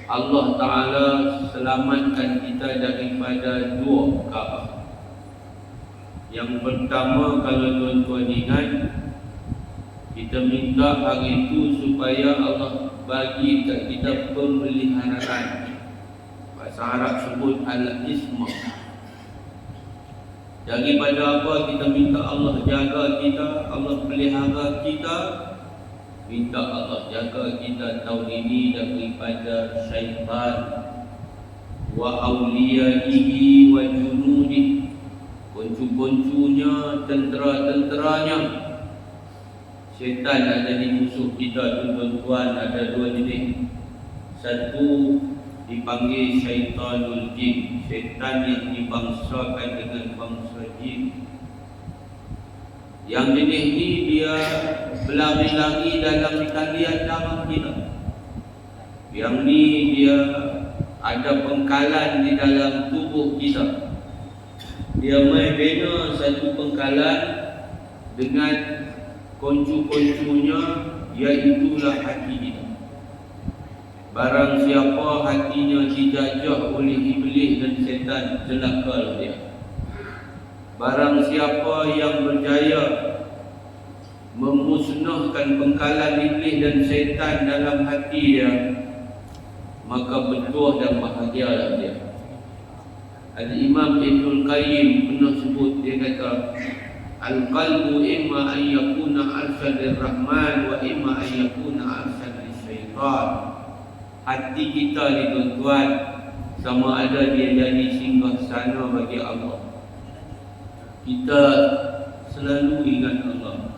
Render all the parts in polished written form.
Allah Ta'ala selamatkan kita daripada dua perkara. Yang pertama, kalau tuan-tuan ingat, kita minta hari itu supaya Allah bagi kat kita pemeliharaan. Bahasa Arab sebut al-ismah. Daripada apa kita minta Allah jaga kita, Allah pelihara kita, minta Allah jaga kita tahun ini daripada syaitan wa awliyaihi wa junudih, kuncu-kuncunya, tentera-tenteranya. Syaitan ada di musuh kita tuan-tuan, ada dua jenis. Satu dipanggil syaitanul jin, syaitan yang dibangsakan dengan bangsa jin. Yang jenis ni dia berlari-lari dalam talian darah kita. Yang ni dia ada pengkalan di dalam tubuh kita. Dia main bina satu pengkalan dengan kuncu-kuncunya, iaitulah hati kita. Barang siapa hatinya dijajah oleh iblis dan setan, celakalah dia. Barang siapa yang berjaya memusnahkan pengkalan iblis dan setan dalam hati dia, maka betul dan bahagialah dia. Al-Imam Ibnul Qayyim pernah sebut, dia kata, al-qalbu imma an yakuna arsyad lirrahman wa imma an yakuna arsyad lisyaitan. Hati kita ni tuan-tuan, sama ada dia jadi singgah sana bagi Allah. Kita selalu ingat Allah.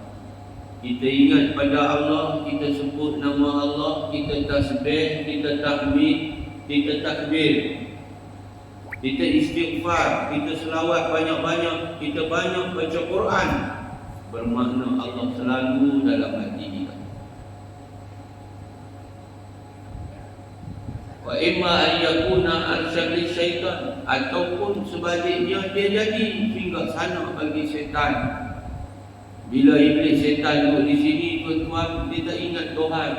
Kita ingat pada Allah, kita sebut nama Allah, kita tasbih, kita tahmid, kita takbir, kita istighfar, kita selawat banyak-banyak, kita banyak baca Quran. Bermakna Allah selalu dalam hati kita. Wa imma an yakuna arsyad lisyaitan, ataupun sebaliknya dia jadi singgah sana bagi syaitan. Bila iblis setan duduk di sini tuan-tuan, dia tak ingat Tuhan.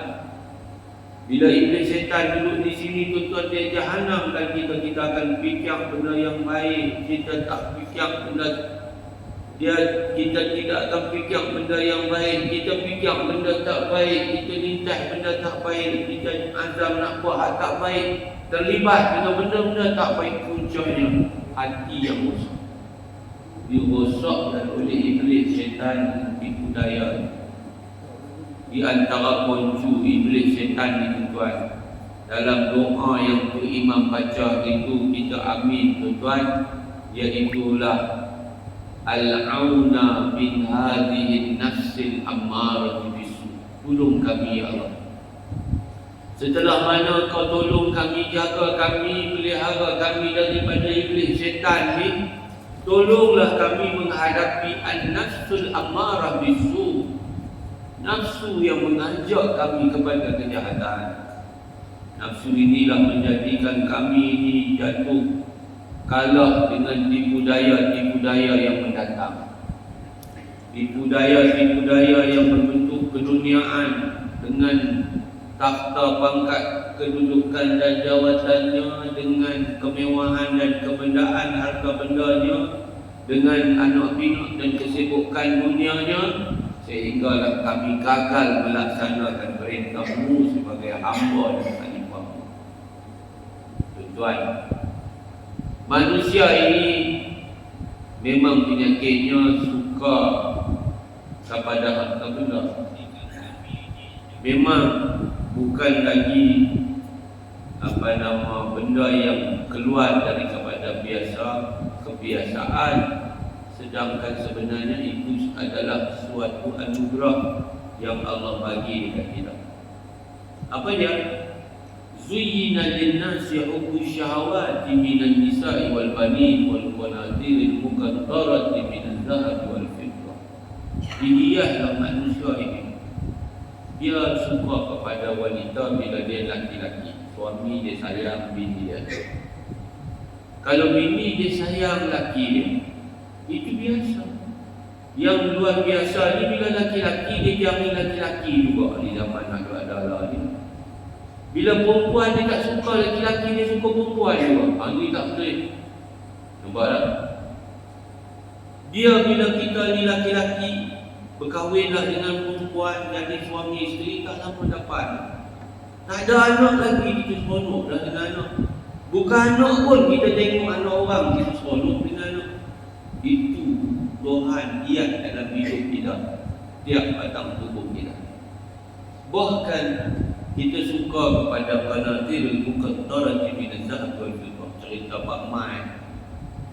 Bila iblis setan duduk di sini tuan-tuan, dia jahanam dan kita akan fikir benda yang baik, kita tak fikir benda kita tidak akan fikir benda yang baik, kita fikir benda tak baik, kita lintas benda tak baik, kita azam nak buat hak tak baik, terlibat dengan benda-benda tak baik. Puncanya hati yang rosak, dirosakkan oleh iblis setan tipu daya. Di antara kunci iblis setan itu tuan, dalam doa yang tu imam baca itu kita amin tuan, iaitulah al-auna bin hadhihi nafsil ammarah bisu. Tolong kami ya Allah. Setelah mana kau tolong kami, jaga kami, pelihara kami daripada iblis setan ni, tolonglah kami menghadapi an-nafsul ammarah bisu, nafsu yang mengajak kami kepada kejahatan. Nafsu inilah menjadikan kami ini jatuh kalah dengan tipu daya yang mendatang. Tipu daya yang berbentuk keduniaan dengan takhta pangkat kedudukan dan jawatannya, dengan kemewahan dan kebendaan harta bendanya, dengan anak pinak dan kesibukan dunianya, sehinggalah kami gagal melaksanakan perintahmu sebagai hamba dan khalifahmu. Tuan-tuan, manusia ini memang penyakitnya suka kepada harta benda. Memang bukan lagi benda yang keluar daripada kebiasaan, sedangkan sebenarnya itu adalah suatu anugerah yang Allah bagi dekat kita. Apa dia? Zuyyina lin-nasi hubbu syahawati minan nisa'i wal banin wal qanatiril muqaddarati minaz zahabi wal fiddah. Dihiyahlah manusia ini, dia suka kepada wanita bila dia laki-laki. Suami dia sayang bini dia. Kalau bini dia sayang laki dia, itu biasa. Yang luar biasa ni bila laki-laki dia jami laki-laki juga di zaman ada ni. Bila perempuan dia tak suka lelaki-lelaki, dia suka perempuan juga. Ini tak boleh. Nampak tak? Dia bila kita ni lelaki-lelaki berkahwinlah dengan perempuan, jadi suami isteri, tak lama dapat. Tak ada anak lagi, kita seronok dah dengan anak. Bukan anak pun, kita tengok anak orang, kita seronok dengan anak. Itu Tuhan lihat dalam hidup kita, tiap batang tubuh kita. Bahkan kita suka kepada qanatirul muqattarati min az-zahab wal fiddah. Cerita Pak Mai,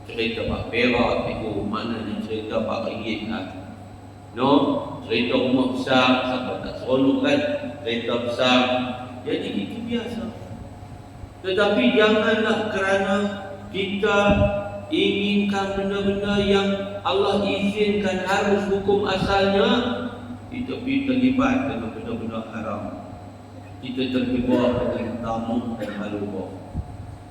cerita Pak Perak itu maknanya cerita Pak Ringgit lah. No, cerita rumah besar, siapa tak seronok kan? Cerita besar. Jadi itu biasa. Tetapi janganlah kerana kita inginkan benda-benda yang Allah izinkan harus hukum asalnya, kita terlibat dengan benda-benda haram. Kita terlibat dengan tamak dan halubah.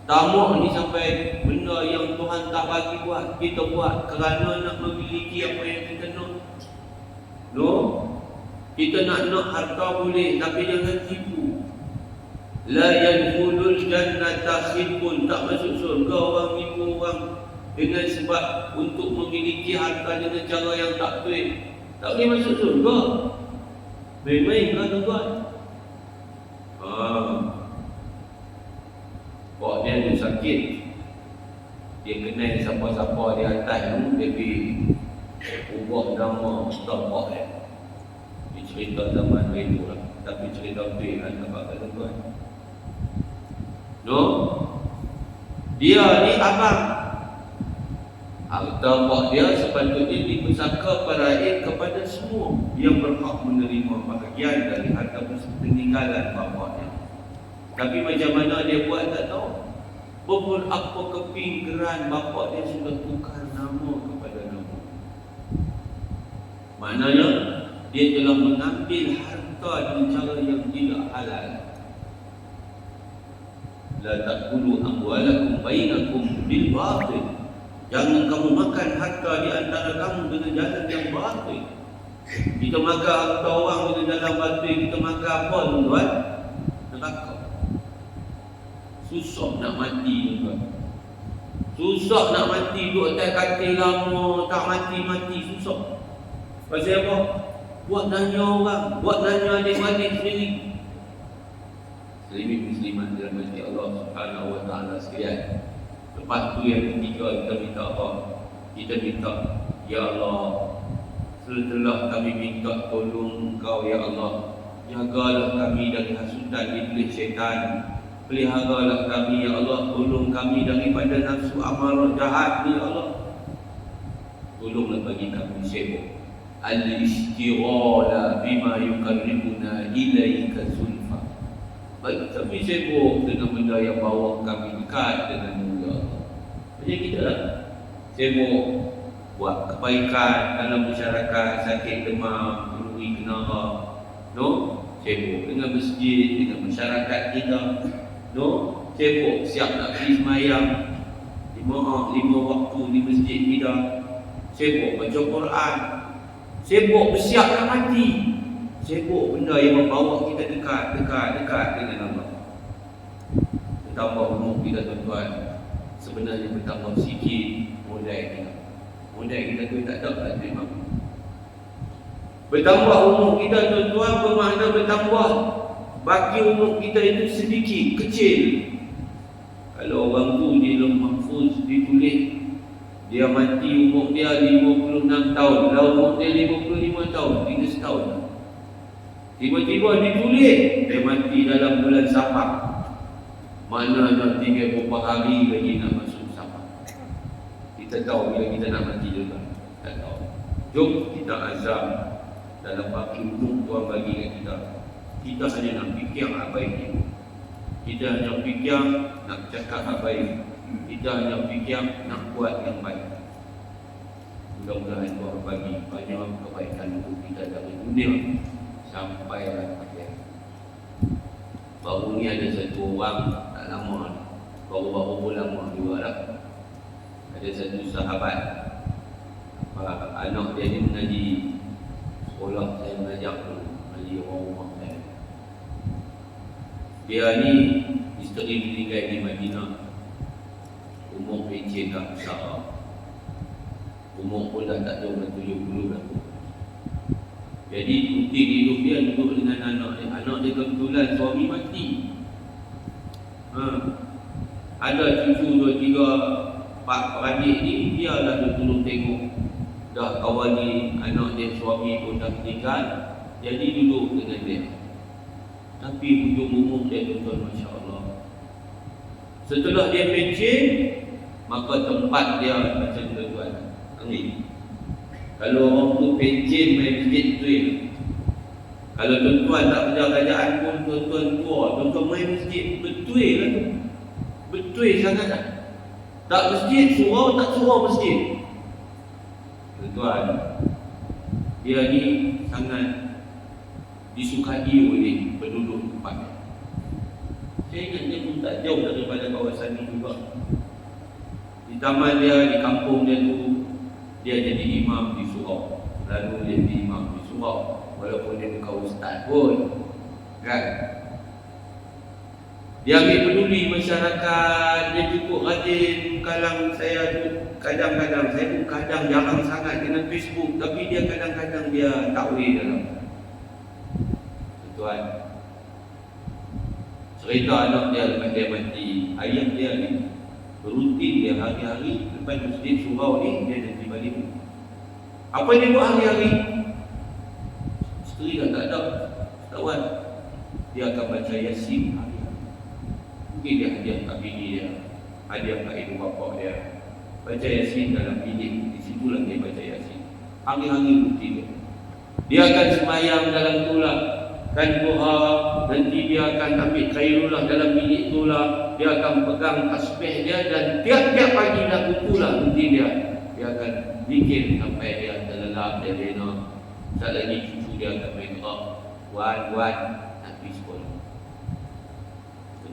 Tamak ni sampai benda yang Tuhan tak bagi buat, kita buat kerana nak memiliki apa yang kita nak. No, kita nak harta boleh, tapi jangan tipu. La yadkhulul jannata khibun, tak masuk surga orang nipu orang dengan sebab untuk memiliki harta dengan cara yang tak betul. Tak boleh masuk surga. Main-main kan tuan? Kok dia tu sakit, dia kenal siapa-siapa di atas tu, dia pergi ubah nama Mustafa dia. Dia cerita zaman itu lah, tapi cerita betul kan, nampak kata tuan. No, dia ni abang. Harta pak dia sepatutnya dipusaka paraid kepada semua yang berhak menerima bahagian dari harta peninggalan bapaknya. Tapi macam mana dia buat tak tahu. Beberapa keping geran bapak dia sudah tukar nama kepada nama. Maknanya dia telah mengambil harta dengan cara yang tidak halal. La taqulu amwalakum bainakum bil batil. Jangan kamu makan harta di antara kamu dengan jalan yang batil. Kita makan harta orang dengan jalan batil, kita makan apa tuan? Neraka. Susah nak mati tuan. Susah nak mati, duduk atas katil lama, tak mati-mati, susah. Pasal apa? Buat nanya orang, buat nanya adik-adik sendiri. Muslimin muslimat dirahmati Allah Subhanahu wa taala sekalian. Lepas tu yang ketiga, kita minta apa? Kita minta, ya Allah, setelah kami minta tolong Engkau ya Allah, jagalah kami dari hasutan iblis syaitan. Peliharalah kami ya Allah, tolong kami daripada nafsu amarah jahat ya Allah. Tolonglah bagi kami sibuk al-istighala bima yuqarribuna ilaika zulfa. Bagi kami sibuk dengan benda yang bawa kami dekat dengan ya Allah. Macam kita lah, sibuk buat kebaikan dalam masyarakat, sakit demam, melalui kenara, no? Sibuk dengan masjid, dengan masyarakat kita, no? Sibuk siap nak pergi semayang 5 waktu di masjid kita. Sibuk baca Quran, sibuk bersiap nak mati, sibuk benda yang membawa kita dekat dengan Allah. Bertambah umur kita tuan-tuan, sebenarnya bertambah sikit modal kita. Modal kita tu tak ada lah terima. Bertambah umur kita tuan-tuan bermakna bertambah baki umur kita itu sedikit, kecil. Kalau orang tu di Lauh Mahfuz ditulis dia mati umur dia 56 tahun, kalau umur dia 55 tahun, tinggal setahun. Tiba-tiba ditulis dia mati dalam bulan Safar. Maknanya tinggal beberapa hari lagi nak masuk Safar. Kita tahu bila kita nak mati juga. Tak tahu. Jom kita azam dalam baki umur Tuhan bagi kat kita. Kita hanya nak fikir apa baik ni. Kita hanya fikir nak cakap apa baik. Kita hanya fikir nak buat yang baik. Mudah-mudahan Tuhan bagi banyak kebaikan untuk kita dari dunia sampai akhir. Baru ni ada satu orang tak lama, baru lama juga lah. Ada satu sahabat, anak dia ni mengaji sekolah saya mengajar tu, mengaji orang rumah saya. Dia ni isteri meninggal di Madinah. Umur pencen dah besar. Umur pun dah tak jauh 70 dah. Jadi rutin hidup dia duduk dengan anak dia. Anak dia kebetulan suami mati. Ada cucu 2-3 beradik ni, dia dah tolong tengok. Dah kawali anak dia, suami pun dah meninggal. Jadi duduk dengan dia. Tapi hujung umur dia tuan-tuan, Masya Allah. Setelah dia pencen, maka tempat dia macam tuan-tuan. Kalau orang tu pencen main masjid betul. Kalau tuan-tuan tak kerja kerajaan pun tuan-tuan tua, tuan-tuan main masjid betul lah tu. Betul sangat tak? Tak masjid, surau tak surau masjid. Tuan-tuan, dia ni sangat disukai oleh penduduk tempat. Saya ingat dia pun tak jauh daripada kawasan ini juga. Di taman dia, di kampung dia tu, dia jadi imam di surau. Lalu dia jadi imam di surau. Walaupun dia bukan ustaz pun, kan? Dia ambil peduli masyarakat. Dia cukup rajin kalang saya tu. Kadang-kadang, saya pun kadang jarang sangat dengan Facebook. Tapi dia kadang-kadang dia takwil dalam. Tuan, cerita anak dia lepas dia mati. Ayah dia ni rutin dia hari-hari lepas masjid surau ni dia jadi balik. Apa dia buat hari-hari? Isteri dah tak ada, kawan. Dia akan baca Yasin hari-hari. Mungkin dia hadiah kat bini dia, hadiah kat ibu bapa dia. Baca Yasin dalam bilik, di situlah dia baca Yasin. Hari-hari rutin dia. Dia akan sembahyang dalam tulah dan doa. Nanti dia akan ambil khairullah dalam bilik itulah. Dia akan pegang tasbih dia dan tiap-tiap pagi dah kukulah nanti dia akan zikir sampai dia terlelap, dia lena. Sekali lagi cucu dia akan main gerak. Wan, nanti sekolah.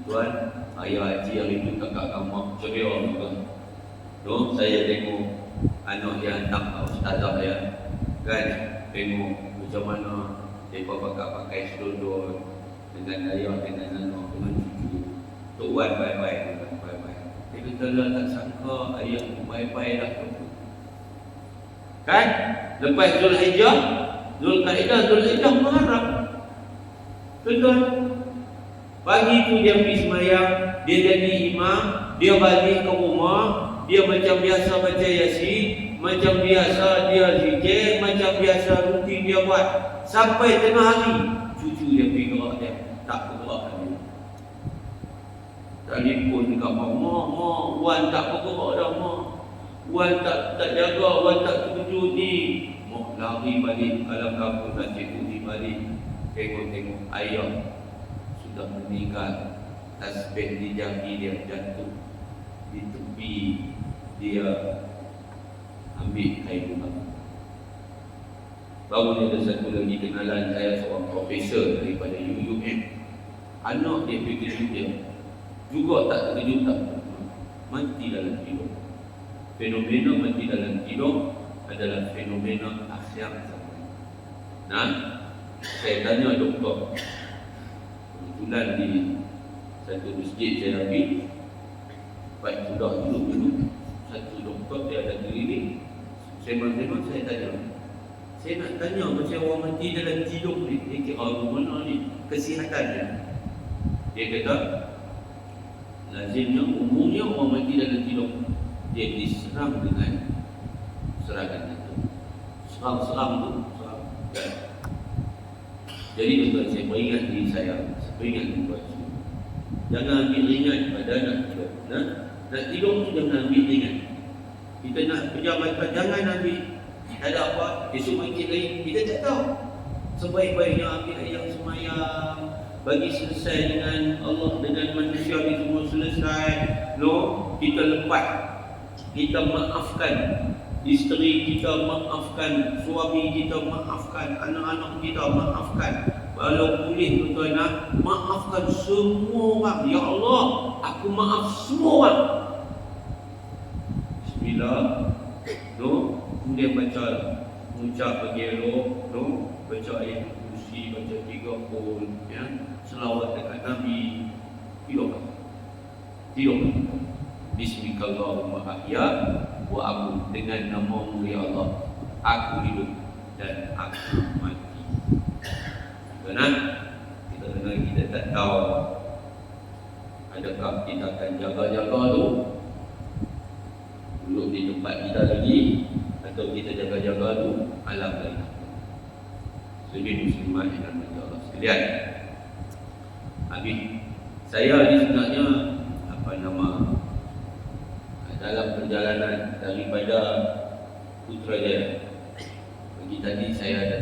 Tuan, ayah haji hari itu kakak kamak ceria juga. No, saya tengok anak dia hantar ustazah dia, kan? Tengok macam mana mereka pakai selodor dengan ayah, dengan anak, dengan cucu. Tok Wan baik-baik. Dia kata lah tak sangka ayah baik-baik dah tu. Kan? Lepas Zulhijjah, Zulhijjah Muharram. Tuan-tuan, pagi tu dia pergi sembahyang, dia jadi imam, dia balik ke rumah, dia macam biasa baca Yasin, macam biasa dia zikir, macam biasa rutin dia buat. Sampai tengah hari, cucu dia pergi gerak dia, tak bergerak lagi. Telefon dekat mak, Wan tak bergerak dah mak. Wan tak jaga, Wan tak terkejut ni. Mak lari balik, alam kampung nak cikgu ni balik. Tengok ayah sudah meninggal. Tasbih di jari dia jatuh di tepi. Dia ambil kain rumah. Baru ni ada satu lagi kenalan saya, seorang profesor daripada UUM. Anak dia pergi kejut dia, juga tak terkejut tak, mati dalam tidur. Fenomena mati dalam tidur adalah fenomena akhir zaman. Nah, saya tanya doktor, kebetulan di satu masjid saya ambil, baik sudah dulu satu doktor dia ada keliling. Sembang-sembang saya tanya, saya nak tanya macam orang mati dalam tidur ni, dia kira mana ni kesihatannya? Dia kata, lazimnya umumnya orang mati dalam tidur dia diserang dengan serangan itu. Serang tu. Ya. Jadi tuan-tuan, saya beringat diri saya, beringat tuan-tuan semua. Jangan ambil ringan pada nak tidur. Nak tidur tu jangan ambil ringan. Kita nak pejam mata, jangan ambil. Ada apa? Esok bangkit lagi, kita tak tahu. Sebaik-baiknya ambil yang semayang, bagi selesai dengan Allah, dengan manusia ni semua selesai. No, kita lepas, kita maafkan isteri kita, maafkan suami kita, maafkan anak-anak kita, maafkan. Kalau boleh tuan-tuan, maafkan semua orang. Ya Allah, aku maaf semua orang. Bismillah. No, kemudian baca, ucap bagi elok, no, baca ayat kursi, baca 3 pun, ya. selawat dekat Nabi, tiup. Bismillahirrahmanirrahim. Ahya wa aku, dengan nama mulia Allah aku hidup dan aku mati. Kerana kita tak tahu adakah kita akan jaga-jaga tu duduk di tempat kita lagi, atau kita jaga-jaga tu alam lain. Jadi muslimat yang dirahmati Allah sekalian, habis saya ni sebenarnya dalam perjalanan daripada Putrajaya pagi tadi, saya ada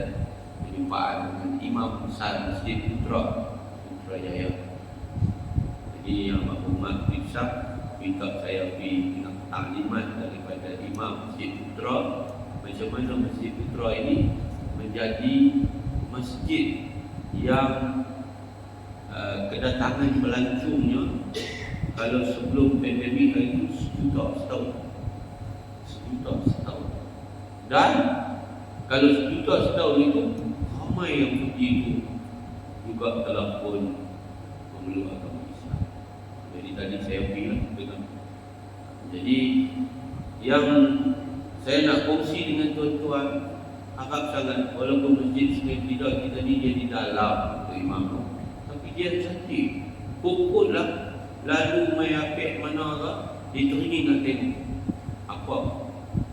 berjumpaan dengan Imam Besar Masjid Putrajaya. Jadi yang maklumat Bisab minta saya pergi dengan taklimat daripada Imam Masjid Putra, macam mana Masjid Putra ini menjadi masjid yang kedatangan pelancongnya, kalau sebelum pandemik itu 1 juta setahun. Dan kalau 1 juta setahun itu, ramai yang pergi itu juga telah pun memeluk agama Islam. Jadi tadi saya pergi dengan. Jadi yang saya nak kongsi dengan tuan-tuan, harap sangat, walaupun masjid Sungai Tidak kita ni dia di dalam untuk imam, tapi dia cantik. Pokoklah lalu mai apik mana ke, dia teringin nak tengok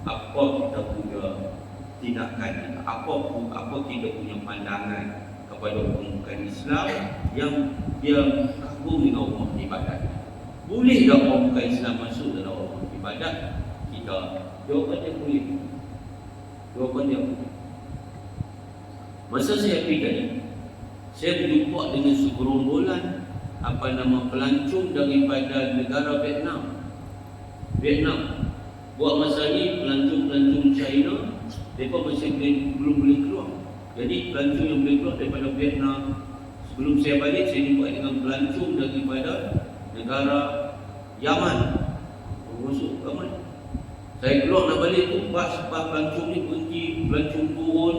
apa kita punya tindakan kita, apa kita punya pandangan kepada permukaan Islam yang dia kagum dengan rumah ibadat. Boleh tak permukaan Islam masuk dalam rumah ibadat kita? Jawapan dia boleh. Masa saya pergi tadi, saya berjumpa dengan segerombolan pelancong daripada negara Vietnam. Buat masa ni pelancong China, mereka masih belum boleh keluar. Jadi pelancong yang boleh keluar daripada Vietnam. Sebelum saya balik, saya jumpa dengan pelancong daripada negara Yaman. Masuk Yaman. Saya keluar nak balik tu, sebab pelancong ni berhenti, pelancong turun.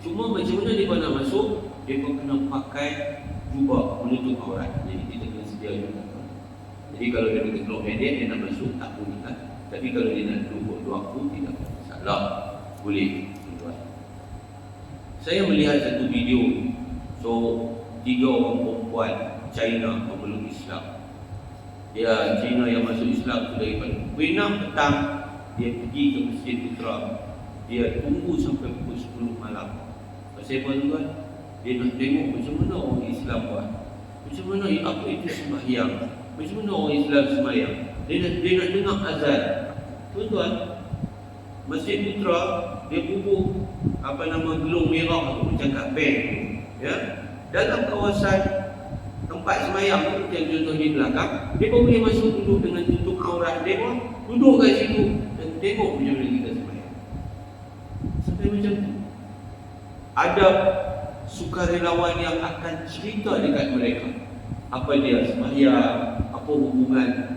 Cuma macam mana dia nak masuk, dia kena pakai jubah menutup aurat. Jadi kita kena sedia juga. Jadi kalau dia kena keluar pendek, dia nak masuk tak boleh kan. Tapi kalau dia nak duduk waktu, tidak masalah, boleh. Saya melihat satu video, 3 orang perempuan China memeluk Islam. Dia China yang masuk Islam tu daripada pukul 6 petang, dia pergi ke Masjid Putra. Dia tunggu sampai pukul 10 malam. Pasal apa tuan? Dia nak tengok macam mana orang Islam buat, macam mana apa itu sembahyang, macam mana orang Islam sembahyang. Dia nak dengar azan. Tuan-tuan, Masjid Putra dia bubuh gelung merah tu macam kat bank tu, ya. Dalam kawasan tempat sembahyang tu, macam contoh di belakang, dia pun boleh masuk duduk dengan tutup aurat dia pun, duduk kat situ dan tengok macam mana kita sembahyang. Sampai macam tu. Ada sukarelawan yang akan cerita dekat mereka apa dia sembahyang, apa hubungan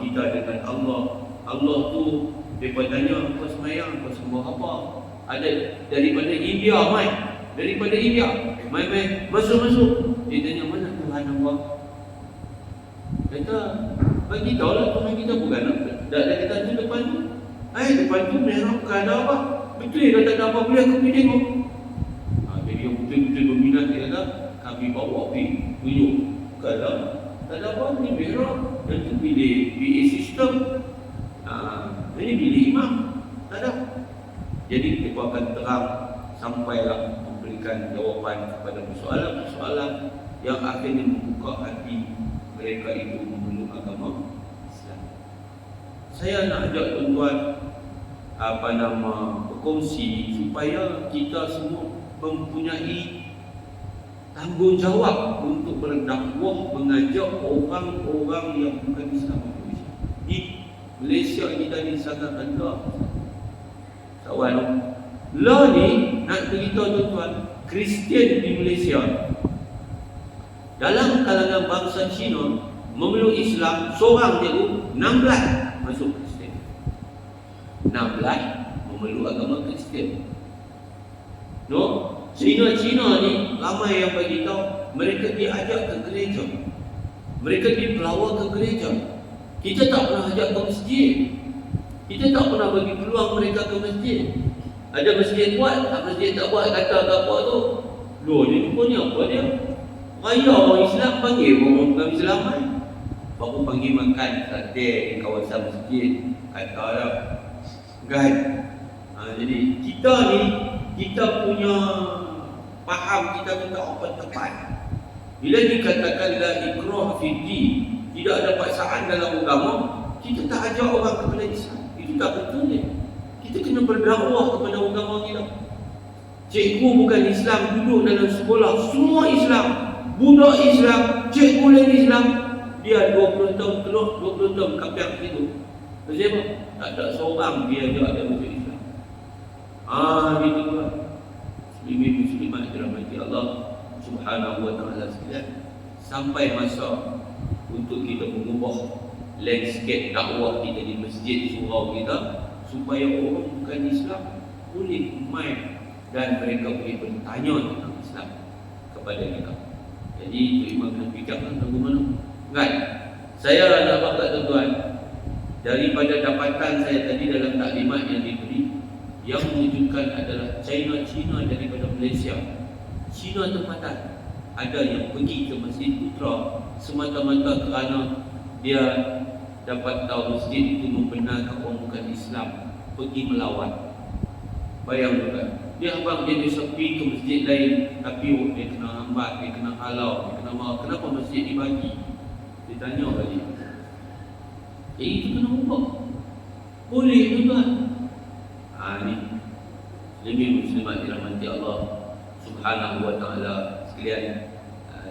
kita dengan Allah. Allah tu mereka tanya apa sembahyang, apa sembah apa. Ada daripada India mai masuk. Dia tanya mana Tuhan Allah. Kata bagi tahu lah Tuhan kita bukan dah kita tu depan tu. Depan tu merah bukan ada apa. Betul dia tak ada apa, boleh aku pergi tengok. Jadi yang betul-betul berminat dia kata, kami bawa pergi tunjuk. Kalau tak ada apa, ni merah. Dan tu pilih PA system. Ini pilih imam. Tak ada. Jadi mereka akan terang sampailah memberikan jawapan kepada persoalan-persoalan yang akhirnya membuka hati mereka itu memeluk agama Islam. Saya nak ajak tuan-tuan berkongsi supaya kita semua mempunyai tanggungjawab untuk berdakwah, mengajak orang-orang yang bukan Islam. Di Malaysia kita ni sangat rendah. Kawan, lah ni nak beritahu tuan-tuan, Kristian di Malaysia dalam kalangan bangsa Cina memeluk Islam, seorang dia 16 masuk Kristian. 16 memeluk agama Kristian. No, Cina ni ramai yang bagi tahu mereka diajak ke gereja. Mereka dipelawar ke gereja. Kita tak pernah ajak ke masjid. Kita tak pernah bagi peluang mereka ke masjid. Ada masjid buat, masjid tak buat, kata ke apa tu. Loh, dia rupanya apa dia? Raya orang Islam panggil orang bukan Islam kan? Baru panggil makan sate di kawasan masjid. Kata lah kan? Jadi kita ni, kita punya faham kita tu tak apa tepat. Bila dikatakan la ikrah fi din, tidak ada paksaan dalam agama, kita tak ajak orang kepada Islam. Itu tak betul ni. Kita kena berdakwah kepada agama kita. Cikgu bukan Islam, duduk dalam sekolah, semua Islam. Budak Islam, cikgu lain Islam. Dia 20 tahun keluar, 20 tahun kapiak situ. Kenapa? Tak ada seorang dia ajak dia masuk Islam. Gitu lah. Muslimin-muslimat dirahmati Allah Subhanahu wa ta'ala sekalian. Sampai masa untuk kita mengubah landscape dakwah kita di masjid surau kita, supaya orang bukan Islam boleh main dan mereka boleh bertanya tentang Islam kepada kita. Jadi itu Imam kena fikirkan tentang mana. Kan? Saya nak berkata tuan-tuan, daripada dapatan saya tadi dalam taklimat yang diberi, yang menunjukkan adalah China daripada Malaysia. Cina tempatan. Ada yang pergi ke Masjid Putra semata-mata kerana dia dapat tahu masjid itu membenarkan orang bukan Islam, pergi melawan. Bayangkan, dia pergi ke masjid lain, tapi dia kena hambat, dia kena halau, dia kena marah. Kenapa masjid dibagi? Dia tanya balik. Itu kena ubah. Boleh tuan. Ni lebih muslimat dirahmati Allah Subhanahu wa ta'ala sekalian.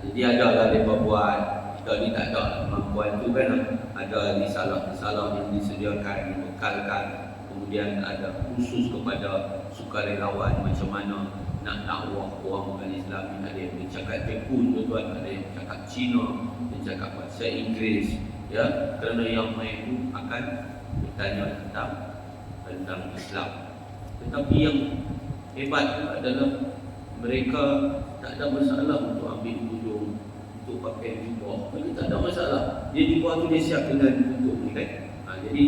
Jadi ada lah mereka buat. Kita ni tak ada kemampuan tu kan. Ada risalah-risalah yang disediakan, dibekalkan. Kemudian ada khusus kepada sukarelawan macam mana nak dakwah orang bukan Islam. Ada yang bercakap Jepun tuan-tuan, ada yang bercakap Cina, yang bercakap bahasa Inggeris, ya, kerana yang main itu akan bertanya tentang Islam. Tetapi yang hebat adalah mereka tak ada masalah untuk ambil tudung, untuk pakai jubah. Mereka tak ada masalah. Dia jubah tu dia siap dengan tutup ni kan. Jadi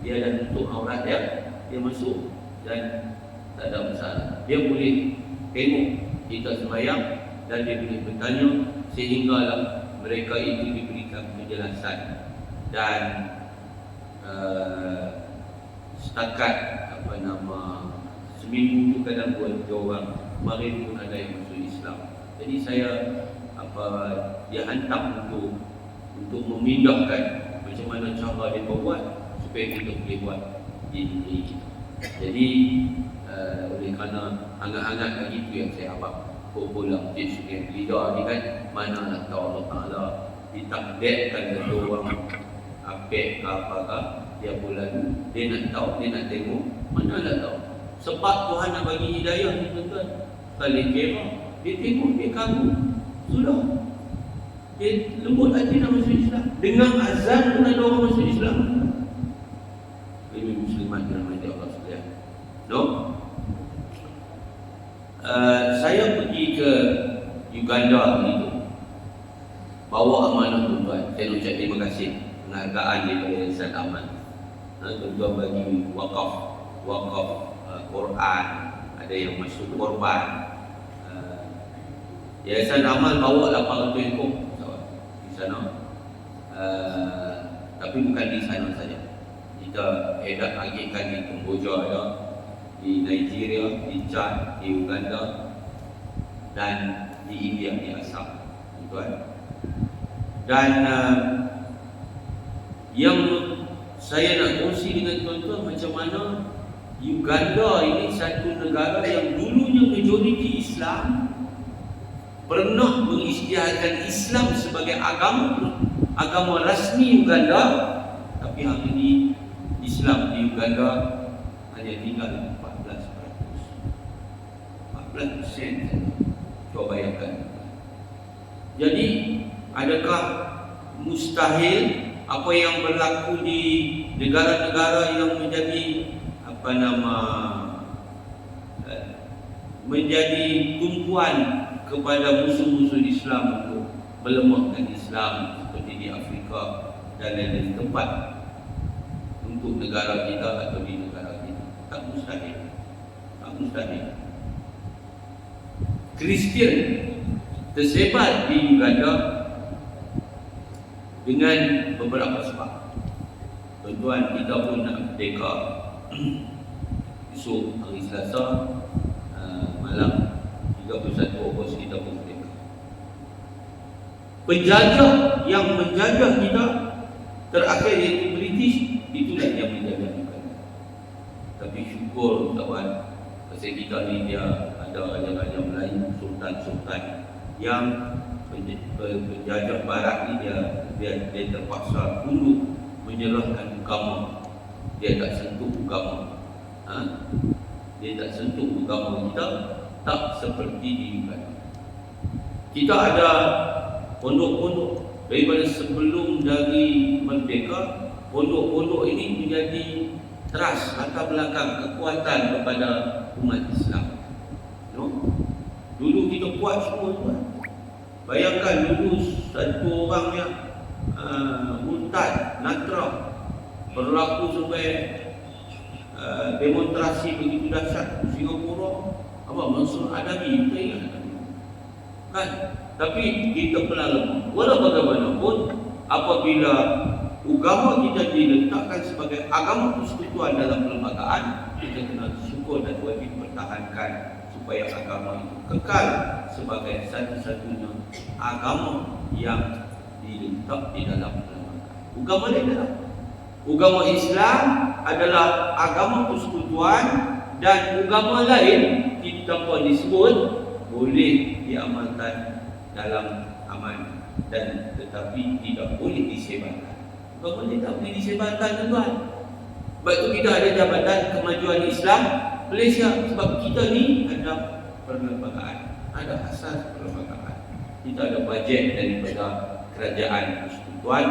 dia dah tutup aurat dia masuk dan tak ada masalah. Dia boleh tengok kita sembahyang dan dia boleh bertanya sehinggalah mereka itu diberikan penjelasan. Dan setakat seminggu tu kadang buat 2 orang, kemarin pun ada yang masuk Islam. Jadi saya dia hantar untuk memindahkan macam mana cara dia buat supaya kita boleh buat di negeri kita. Jadi oleh kerana hangat-hangat lagi tu yang saya abang popular di Sungai Lidah ni kan, mana nak tahu Allah Ta'ala ditakdirkan satu orang apek ke apa-apa dia bulan, dia nak tahu, dia nak tengok, mana nak tahu. Sebab Tuhan nak bagi hidayah ni tuan-tuan. Kali kira, dia tengok, dia kagum, sudah. Dia lembut hati nak masuk Islam. Dengan azan pun ada orang masuk Islam. Ini muslimat dirahmati Allah sekalian. No? Saya pergi ke Uganda itu, bawa amanah tuan-tuan. Saya ucap terima kasih penghargaan daripada Yayasan Aman. Tuan-tuan bagi wakaf Quran, ada yang masuk korban. Yayasan Amal bawa 800 ekor di sana. Tapi bukan di sana saja. Kita edak agihkan di Kamboja ada, di Nigeria, di Chad, di Uganda dan di India, di Assam, tuan. Dan yang saya nak kongsi dengan tuan-tuan macam mana Uganda ini satu negara yang dulunya majoriti Islam, pernah mengisytiharkan Islam sebagai agama rasmi Uganda, tapi hari ini Islam di Uganda hanya tinggal 14%. Coba bayangkan. Jadi adakah mustahil apa yang berlaku di negara-negara yang menjadi menjadi tumpuan kepada musuh-musuh Islam untuk melemahkan Islam seperti di Afrika dan lain-lain tempat untuk negara kita atau di negara kita. Tak mustahil. Tak mustahil. Kristian tersebar di Uganda dengan beberapa sebab. Tuan-tuan, kita pun nak merdeka esok hari Selasa malam 31 Ogos kita pun merdeka. Penjajah yang menjajah kita terakhir iaitu British, itulah yang menjajah kita. Tapi syukur kawan, pasal kita ni dia ada raja-raja Melayu, sultan-sultan yang penjajah barat ni dia terpaksa tunduk menyerahkan agama. Dia tak sentuh agama. Dia tak sentuh agama kita, tak seperti di Uganda. Kita ada pondok-pondok daripada sebelum dari merdeka. Pondok-pondok ini menjadi teras latar belakang kekuatan kepada umat Islam. Dulu kita kuat semua tuan. Bayangkan dulu satu orang yang murtad, Natra, berlaku sampai demonstrasi begitu dahsyat di Singapura. Mansur Adabi, kita ingat kan? Tapi kita pernah lemah. Walau bagaimanapun, apabila agama kita diletakkan sebagai agama persekutuan dalam perlembagaan, kita kena syukur dan wajib pertahankan supaya agama itu kekal sebagai satu-satunya agama yang diletak di dalam perlembagaan. Agama lain adalah agama Islam adalah agama persekutuan, dan agama lain kita pun disebut boleh diamalkan dalam aman dan tetapi tidak boleh disebarkan. Agama lain tak boleh disebarkan tuan. Sebab itu kita ada Jabatan Kemajuan Islam Malaysia, sebab kita ni ada perlembagaan, ada asas perlembagaan. Kita ada bajet daripada kerajaan persekutuan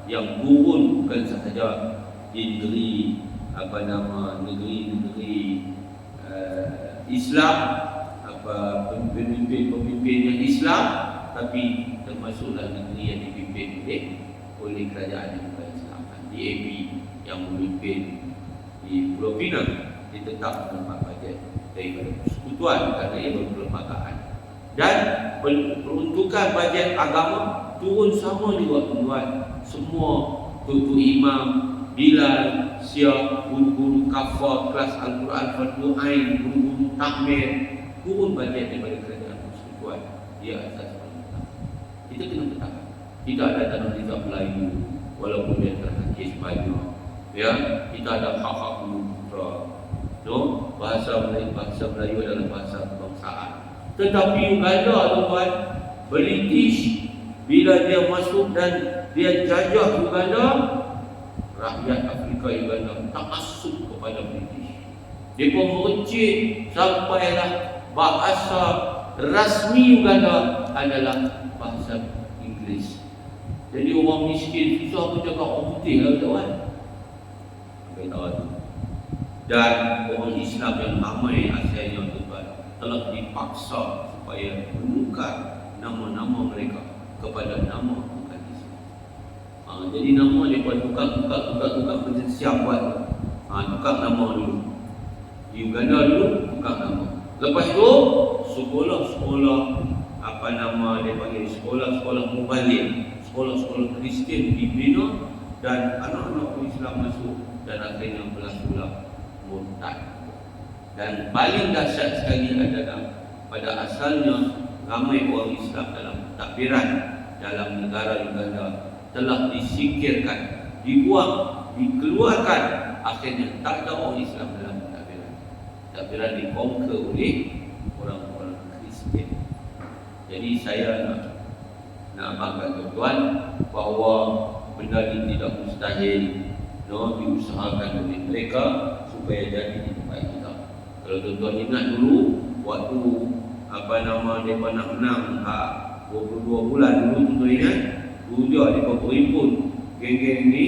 yang turun bukan sahaja di negeri negeri Islam, pemimpin yang Islam, tapi termasuklah negeri yang dipimpin oleh kerajaan yang bukan Islam. DAP yang memimpin di Pulau Pinang, dia tetap mendapat bajet daripada persekutuan kerana ia berperlembagaan. Dan peruntukan bajet agama turun sama juga tuan. Semua tutu imam, Bilal, Syiah, guru-guru kafar, kelas Al-Quran, Fardu Ain, guru-guru takmir, turun bajet daripada kerajaan persekutuan. Dia asas perlembagaan. Kita kena pertahankan. Tidak ada tanah lidah Melayu walaupun dia terhakis banyak. Ya, kita ada hak-hak guru putra. Bahasa Melayu adalah bahasa kebangsaan. Tetapi Uganda tuan, British bila dia masuk dan dia jajah Uganda, rakyat Afrika Uganda tak masuk kepada British. Dia pun merecit sampailah bahasa rasmi Uganda adalah bahasa Inggeris. Jadi orang miskin susah pun cakap orang putih lah tuan. Sampai tahu tu. Dan orang Islam yang ramai asalnya tuan telah dipaksa supaya menukar nama-nama mereka kepada nama bukan Islam. Jadi nama mereka tukar macam siap buat. Tukar nama dulu. Di Uganda dulu tukar nama. Lepas tu sekolah-sekolah dia panggil sekolah-sekolah mubalik, sekolah-sekolah Kristian dibina dan anak-anak Islam masuk dan akhirnya berlakulah murtad. Dan paling dahsyat sekali adalah pada asalnya ramai orang Islam dalam takbiran dalam negara Uganda telah disingkirkan, dibuang, dikeluarkan. Akhirnya tak ada orang Islam dalam takbiran. Takbiran dikonquer oleh orang-orang Kristian. Jadi saya nak abangkan tuan-tuan bahawa benda ini tidak mustahil diusahakan oleh mereka supaya jadi di tempat kita. Kalau tuan-tuan ingat dulu waktu mereka nak menang 22 bulan dulu, tuan-tuan ingat dulu dia berimpun geng-geng ni,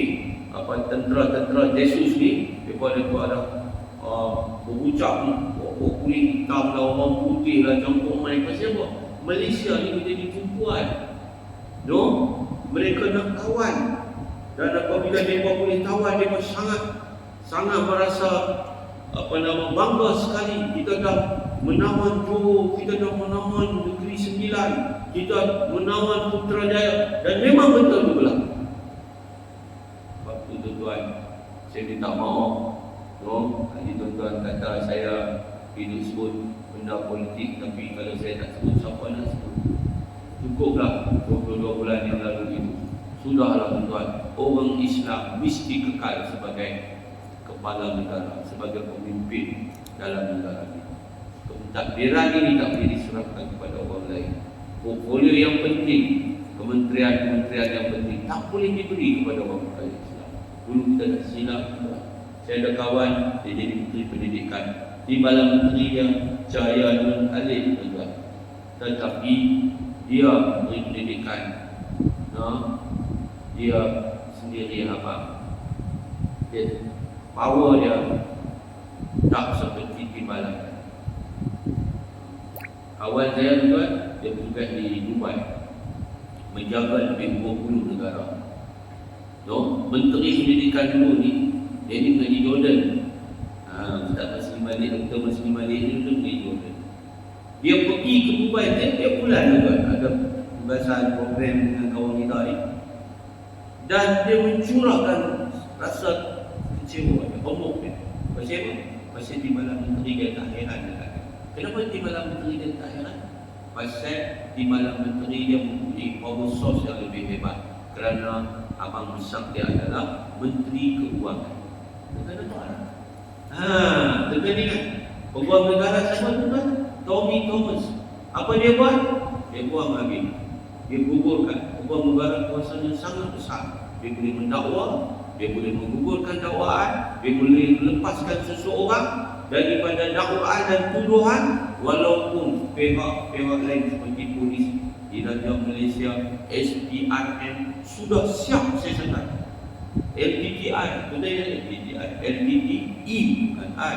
tentera-tentera Jesus ni, mereka ada berucap ni, kulit hitam lah, orang putih lah, campur main. Pasal apa? Malaysia ni menjadi tumpuan. No? Mereka nak kawan. Dan apabila mereka boleh kawan, mereka sangat merasa bangga sekali. Kita dah menawan Johor, kita dah menawan Negeri Sembilan, kita menawan Putrajaya, dan memang betul tu belah. Sebab tu tuan-tuan, saya minta maaf. No, tadi tuan-tuan kata saya hidup sebut benda politik, tapi kalau saya tak sebut, siapa nak sebut? Cukuplah 22 bulan yang lalu itu. Sudahlah tuan-tuan, orang Islam mesti kekal sebagai kepala negara, sebagai pemimpin dalam negara ini. Takdiran ini tak boleh diserahkan kepada orang lain. Portfolio yang penting, kementerian-kementerian yang penting tak boleh diberi kepada orang bukan Islam. Dulu kita dah silap. Saya ada kawan, dia jadi Menteri Pendidikan. Timbalan Menteri yang Cahaya Nur Alif, tuan-tuan. Tetapi dia Menteri Pendidikan, dia sendiri power dia tak seperti timbalan. Kawan saya tuan, dia bertugas di Dubai, menjaga lebih 20 negara. Menteri Pendidikan dulu ni, dia ni pergi Jordan. Ustaz Masih Malik, Dr. Masih Malik ni pergi Jordan. Dia pergi ke Dubai tiap bulan tuan, ada pembahasan program dengan kawan kita ni. Dan dia mencurahkan rasa kecewa, omong dia. Pasal apa? Pasal di malam menteri dia tak heran dekat. Kenapa di malam menteri dia tak heran? Pasal di malam menteri dia mempunyai power source yang lebih hebat. Kerana abang besar dia adalah Menteri Keuangan. Negara tu ada. Dekat ni kan, Peguam Negara siapa tu kan? Tommy Thomas. Apa dia buat? Dia buang habis. Dia gugurkan. Peguam Negara kuasanya sangat besar. Dia boleh mendakwa, dia boleh menggugurkan dakwaan, dia boleh melepaskan seseorang daripada dakwaan dan tuduhan, walaupun pihak-pihak lain seperti polis di Raja Malaysia, SPRM sudah siap siasatan. LTTI, betul ya LTTI, LTTE bukan I,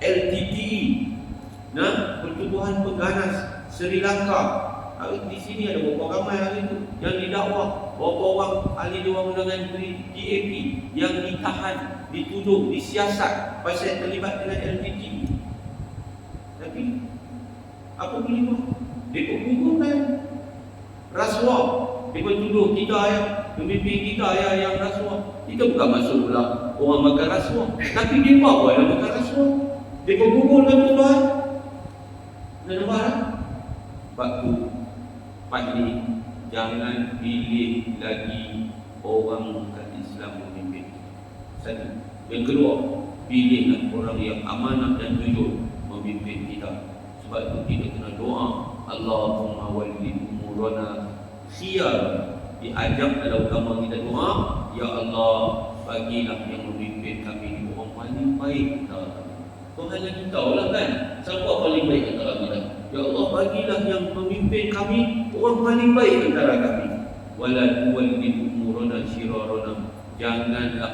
LTTE. Pertubuhan Peganas Sri Lanka. Di sini ada berapa ramai hari itu yang didakwa, berapa orang ahli Dewan Undangan PAP yang ditahan, dituduh, disiasat pasal terlibat dengan LTTE. Tapi apa boleh buat? Dia gugurkan rasuah. Dia tuduh kita pemimpin kita yang rasuah. Kita bukan masuk pula orang makan rasuah, tapi dia buat yang makan rasuah. Dia gugurkan tuduhan. Dan nampak tak? Sebab tu Pak ni, jangan pilih lagi orang bukan Islam memimpin. Satu. Yang kedua, pilihlah orang yang amanah dan jujur memimpin kita. Sebab itu kita kena doa, Allahumma walli umurana khiyar. Diajak dalam agama kita doa, Ya Allah, bagilah yang memimpin kami ni orang paling baik antara kami. Tuhan lagi tahulah kan siapa paling baik antara kita. Ya Allah, bagilah yang memimpin kami orang paling baik antara kami. Wala tuwalli umurana syirarana. Janganlah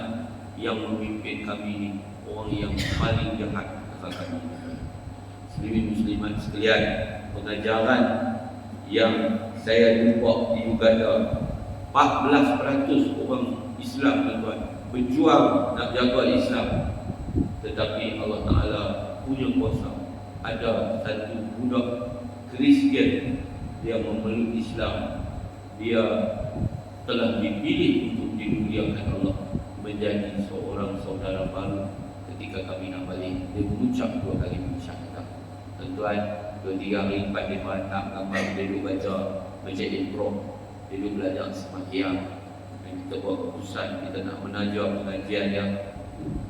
yang memimpin kami ni orang yang paling jahat antara kami. Muslimin-muslimat sekalian, pengajaran yang saya jumpa di Uganda, 14% orang Islam tuan-tuan berjuang nak jaga Islam. Tetapi Allah Ta'ala punya kuasa. Ada satu budak Kristian, dia memeluk Islam. Dia telah dipilih untuk dimuliakan Allah, menjadi seorang saudara baru. Ketika kami nak balik, dia mengucap 2 kali syahadat. Tuan-tuan, 2-3 hari lepas dia tak gambar, dia duduk baca Iqra', dia duduk belajar sembahyang. Dan kita buat keputusan kita nak menajar pengajian yang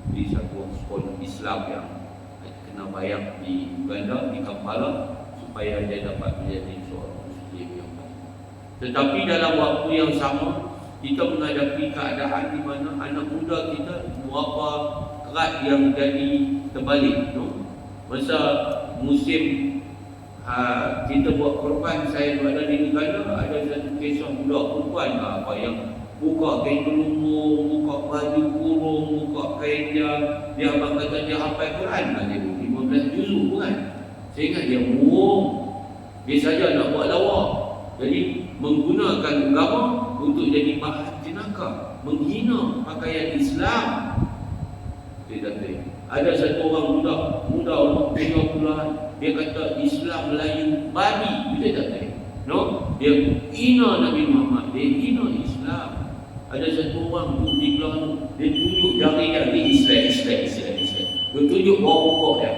di satu sekolah Islam yang kena bayar di Uganda, di Kampala, supaya dia dapat menjadi seorang Muslim yang baik. Tetapi dalam waktu yang sama, kita menghadapi keadaan di mana anak muda kita berapa kerat yang jadi terbalik. Masa musim kita buat korban, saya berada di Uganda, ada satu kisah budak perempuan yang buka kain lumbung, buka baju kurung, buka kain dia abang kata dia hafal Quran lah dia 15 15 juzuk kan. Saya ingat dia murung. Dia saja nak buat lawak. Jadi menggunakan agama untuk jadi bahan jenaka, menghina pakaian Islam. Dia kata, ada satu orang muda umur 30-an, dia kata Islam Melayu babi. Dia kata, no, dia hina Nabi Muhammad, dia hina Islam. Ada satu orang duduk di belakang, dia tunjuk jari dia, Islam. Dia tunjuk bawah dia,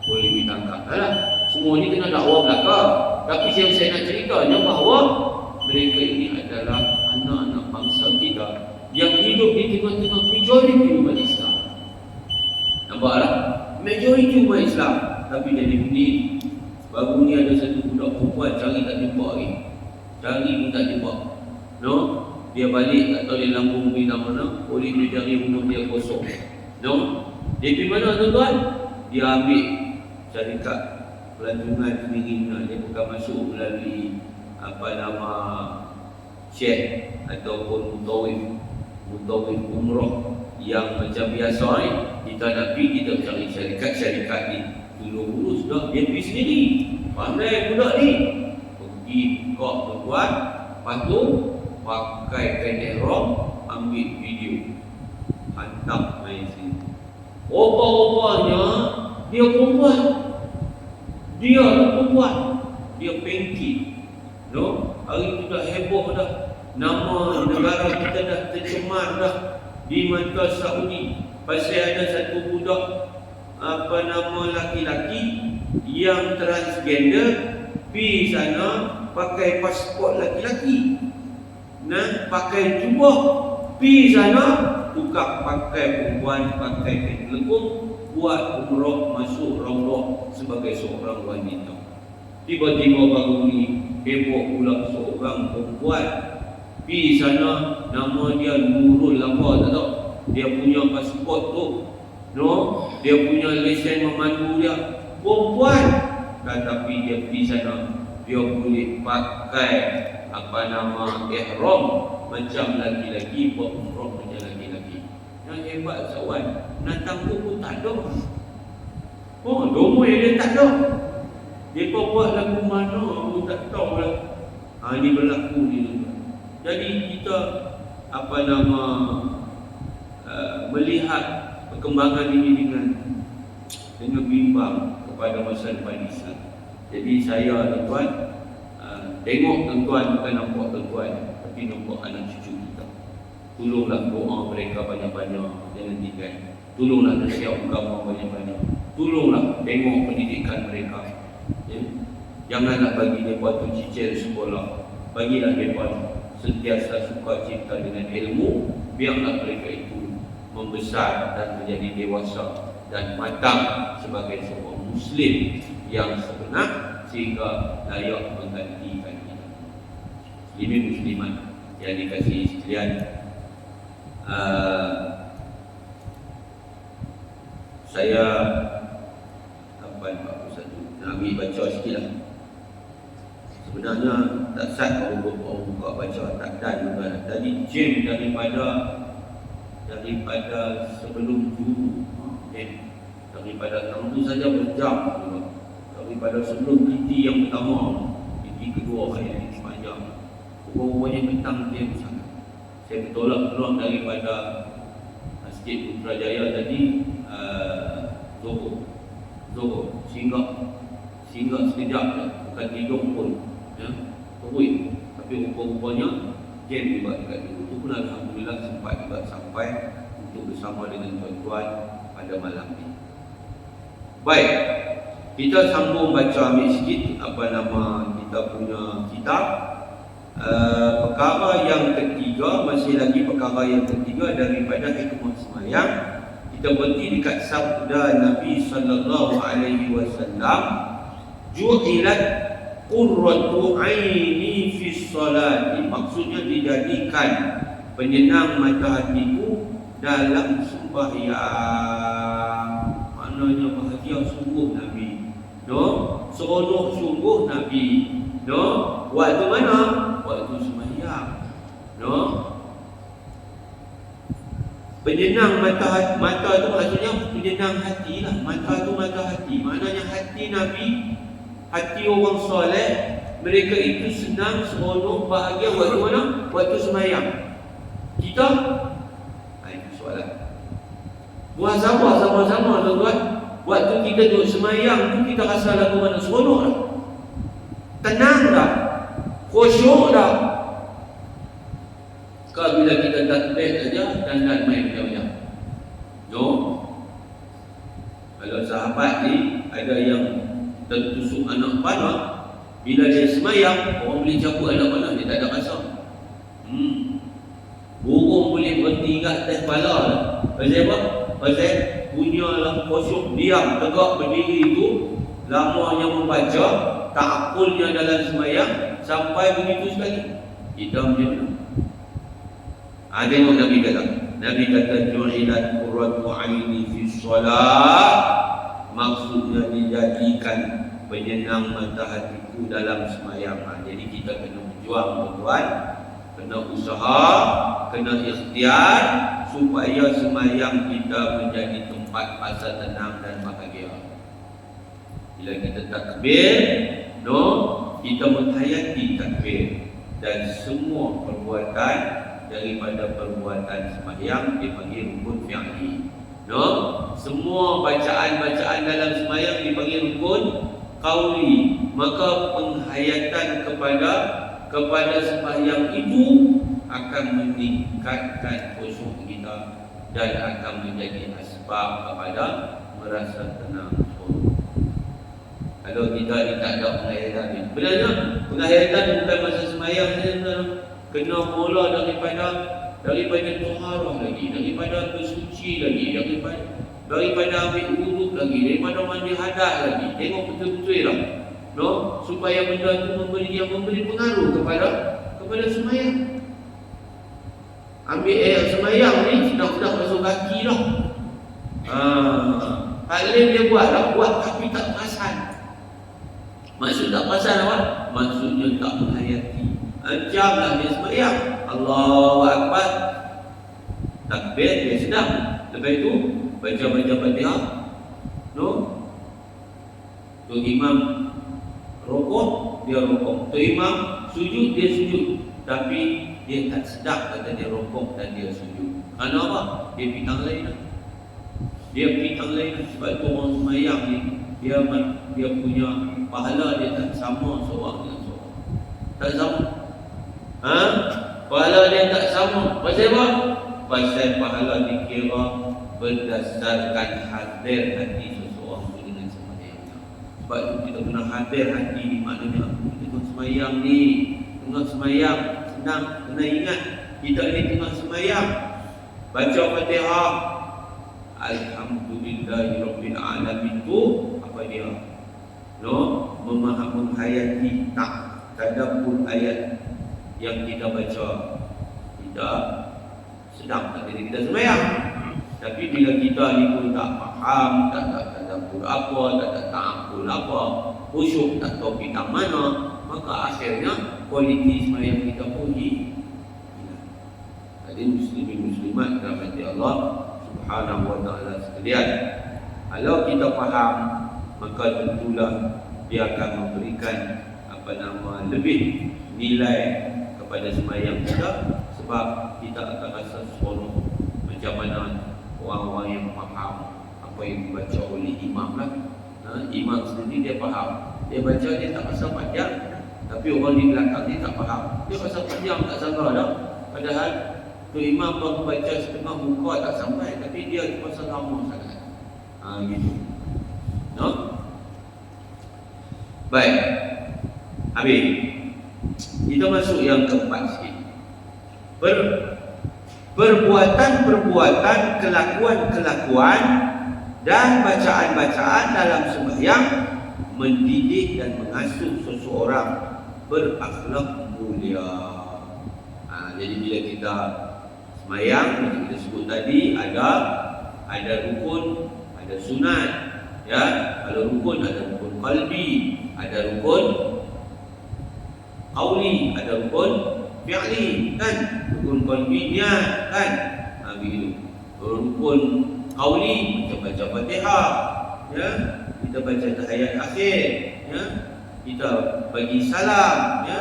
boleh ditangkap. Alah, semua ni kena dakwah belakang. Tapi yang saya nak ceritanya bahawa mereka ini adalah anak-anak bangsa kita yang hidup di tengah-tengah majoriti umat Islam. Nampaklah, majoriti umat Islam. Tapi jadi begini, baru ni ada satu budak perempuan cari tak jumpa lagi. Cari pun tak jumpa. No? Dia balik tak tahu dia lambung pergi mana, oleh dia cari rumah dia kosong. No? Dia pergi mana tuan-tuan? Dia ambil syarikat pelancongan sendiri, dia bukan masuk melalui syekh ataupun mutawif umrah yang macam biasa ni. Kita nak pergi, kita cari syarikat ni tolong urus dah, dia pergi sendiri. Pandai budak ni, pergi kok tuan, lepas tu pakai kain ihram, ambil video, hantar main sini. Rupa-rupanya dia perempuan. Dia pengki. No? Hari tu dah heboh dah. Nama negara kita dah tercemar dah di mata Saudi. Pasal ada satu budak laki-laki yang transgender pergi sana pakai pasport laki-laki. Nah, pakai jubah pergi sana tukar pakai perempuan, pakai kain lekung, buat umrah, masuk Raudah sebagai seorang wanita. Tiba-tiba baru ni heboh pula seorang perempuan pergi sana, nama dia Nurul apa tak tahu. Dia punya pasport tu, no, dia punya lesen memandu dia perempuan. Tetapi dia pergi sana, dia boleh pakai ihram macam laki-laki, buat umrah macam laki-laki. Yang hebat kawan, natang pun tak ada. Domo dia tak ada. Dia buat lagu mana pun tak tahu lah. Ini berlaku ni. Jadi kita melihat perkembangan ini dengan bimbang kepada masa depan Islam. Jadi saya tuan-tuan, tengok tuan-tuan, bukan nampak tuan-tuan, tapi nampak anak cucu kita. Tolonglah doa mereka banyak-banyak, jangan tinggal. Tolonglah nasihat agama banyak-banyak. Tolonglah tengok pendidikan mereka. Ya? Janganlah bagi mereka tu cicir sekolah. Bagilah mereka sentiasa suka cita dengan ilmu. Biarlah mereka itu membesar dan menjadi dewasa dan matang sebagai seorang Muslim yang sebenar, sehingga layak menggantikan kita. Muslimin yang dikasihi sekalian, saya nak ambil baca sikit lah. Sebenarnya tak sah kalau buka baca, tak dan juga. Tadi jam daripada sebelum dulu, daripada tahun tu saja berjam juga. Daripada sebelum titi yang pertama, titi kedua yang sepanjang, rupanya bentang dia sangat. Saya bertolak keluar daripada Masjid Putrajaya tadi, Zohor singgah sekejap lah, bukan tidur pun, ya, terus. Tapi rupanya jam juga dekat dulu. Itu pun alhamdulillah sempat juga sampai untuk bersama dengan tuan-tuan pada malam ini. Baik, kita sambung baca ambil sikit kita punya kitab. Perkara yang ketiga, masih lagi perkara yang ketiga daripada hikmah sembahyang. Kita berhenti dekat sabda Nabi sallallahu alaihi wasallam, ju'ilat qurratu aini fi sholati. Maksudnya dijadikan penyenang mata hatiku dalam sembahyang. Maknanya bahagia sungguh Nabi, no? Seronok sungguh Nabi, no? Waktu mana? Waktu sembahyang, no? Penyenang mata tu maksudnya penyenang hati lah. Mata tu mata hati. Maknanya hati Nabi, hati orang soleh, mereka itu senang, seronok, bahagia waktu mana? Waktu sembahyang. Kita? Itu soalan. Buat sama-sama tuan-tuan. Waktu kita duduk sembahyang tu kita rasa lagu mana? Seronok lah. Tenang dah. Khusyuk dah. Kalau bila kita takbir saja dan main jauh-jauh. No. Kalau sahabat ni ada yang tertusuk anak panah, bila dia semayang, orang boleh cabut anak panah, dia tak ada rasa. Burung boleh berhenti kat atas kepala lah. Pasal apa? Pasal punyalah khusyuk, diam, tegak berdiri itu, lamanya membaca, ta'akulnya dalam semayang, sampai begitu sekali. Kita macam mana? Tengok Nabi kata ju'ilat qurratu aini fi shalah, maksudnya dijadikan penyenang mata hatiku dalam sembahyang. Jadi kita kena berjuang tuan-tuan, kena usaha, kena ikhtiar supaya sembahyang kita menjadi tempat rasa tenang dan bahagia. Bila kita takbir, kita menghayati takbir, dan semua perbuatan daripada perbuatan sembahyang dipanggil rukun fi'li. Semua bacaan-bacaan dalam sembahyang dipanggil rukun qauli. Maka penghayatan kepada sembahyang itu akan meningkatkan khusyuk kita dan akan menjadi asbab kepada merasa tenang. Kalau kita ni tak ada penghayatan ni, sebenarnya penghayatan bukan masa sembahyang saja, kena mula daripada taharah lagi, daripada bersuci lagi, daripada ambil wuduk lagi, daripada mandi hadas lagi. Tengok betul-betul lah, supaya benda itu memberi pengaruh kepada sembahyang. Ambil air sembahyang ni sudah masuk kaki dah. Paling dia buat tapi tak perasan. Maksud tak perasan apa? Maksudnya tak menghayati. Jamlah dia sembahyang, Allahu Akbar, takbir, dia sedang. Lepas itu baca Fatihah. Tu imam rukuk, dia rukuk. Tu imam sujud, dia sujud. Tapi dia tak sedap kata dia rukuk dan dia sujud. Kerana apa? Dia pitang lain. Sebab tu orang sembahyang ni, dia punya pahala dia tak sama seorang dengan seorang. Tak sama. Pahala dia tak sama. Pasal apa? Pasal pahala dikira berdasarkan hadir hati seseorang tu dengan sembahyang. Sebab itu kita kena hadir hati ni, maknanya tengah sembahyang ni, senang, kena ingat kita ni tengah sembahyang. Baca Fatihah, Alhamdulillahirabbil alamin tu apa dia? Menghayati tadabbur ayat yang kita baca. Kita sedang tak jadi kita sembahyang. Tapi bila kita ni pun tak faham, tak tadabbur apa, tak ta'akkul apa, khusyuk tak tahu kita mana, maka akhirnya kualiti sembahyang kita pun hilang. Jadi muslimin-muslimat rahmati Allah Subhanahu wa ta'ala sekalian, kalau kita faham, maka tentulah dia akan memberikan lebih nilai kepada sembahyang kita, sebab kita akan rasa seronok. Macam mana orang-orang yang faham apa yang dibaca oleh imam lah. Imam sendiri dia faham, dia baca, dia tak rasa panjang. Tapi orang di belakang dia tak faham, dia rasa panjang, tak sangka dah. Padahal tu imam baru baca setengah muka tak sampai, tapi dia rasa lama sangat. Gitu. Baik, habis. Kita masuk yang keempat sikit. Perbuatan-perbuatan, kelakuan-kelakuan dan bacaan-bacaan dalam sembahyang mendidik dan mengasuh seseorang berakhlak mulia. Jadi bila kita sembahyang, macam kita sebut tadi, ada rukun, ada sunat, ya. Kalau rukun ada rukun qalbi, ada rukun qauli, ada rukun fi'li, kan? Rukun qalbi niat, kan? Begitu. Rukun qauli kita baca Fatihah, ya. Kita baca tahiyat akhir, ya. Kita bagi salam, ya.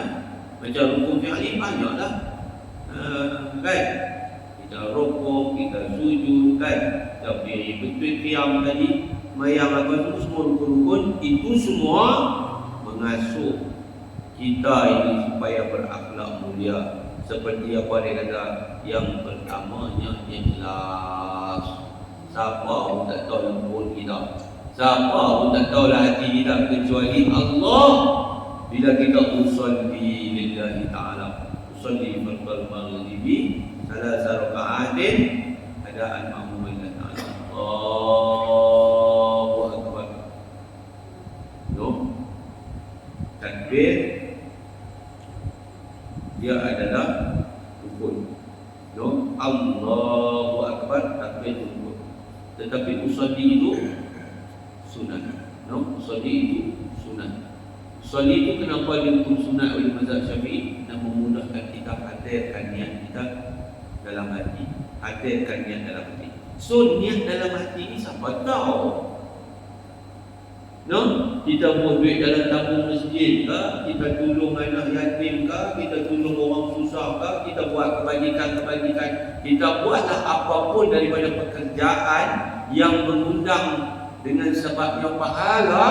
Macam rukun fi'li banyaklah. Kan? Kita rukuk, kita sujud, kan? Tapi betul qiyam tadi, mayang apa itu semua rukun-rukun itu semua mengasuh kita ini supaya berakhlak mulia. Seperti apa dia kata, yang pertamanya ikhlas. Siapa pun tak tahu lembut kita, siapa pun tak tahu lah hati kita, kecuali Allah. Bila kita usolli lillahi ta'ala, usolli fardal maghribi salasa raka'atin adaan ma'mum lillahi ta'ala, Allahu akbar. Takbir dia adalah rukun. Allahu akbar, takbir rukun. Tetapi usolli itu sunat. Usolli itu sunat. Usolli itu kenapa dihukum sunat oleh mazhab Syafi'i? Dan memudahkan kita hadirkan niat kita dalam hati. Hadirkan niat dalam hati. So niat dalam hati ni siapa tahu? Kita buat duit dalam tabung masjid ke, kita tolong anak yatim ke, kita tolong orang susah ke, kita buat kebajikan-kebajikan, kita buatlah apapun daripada pekerjaan yang mengundang dengan sebabnya pahala,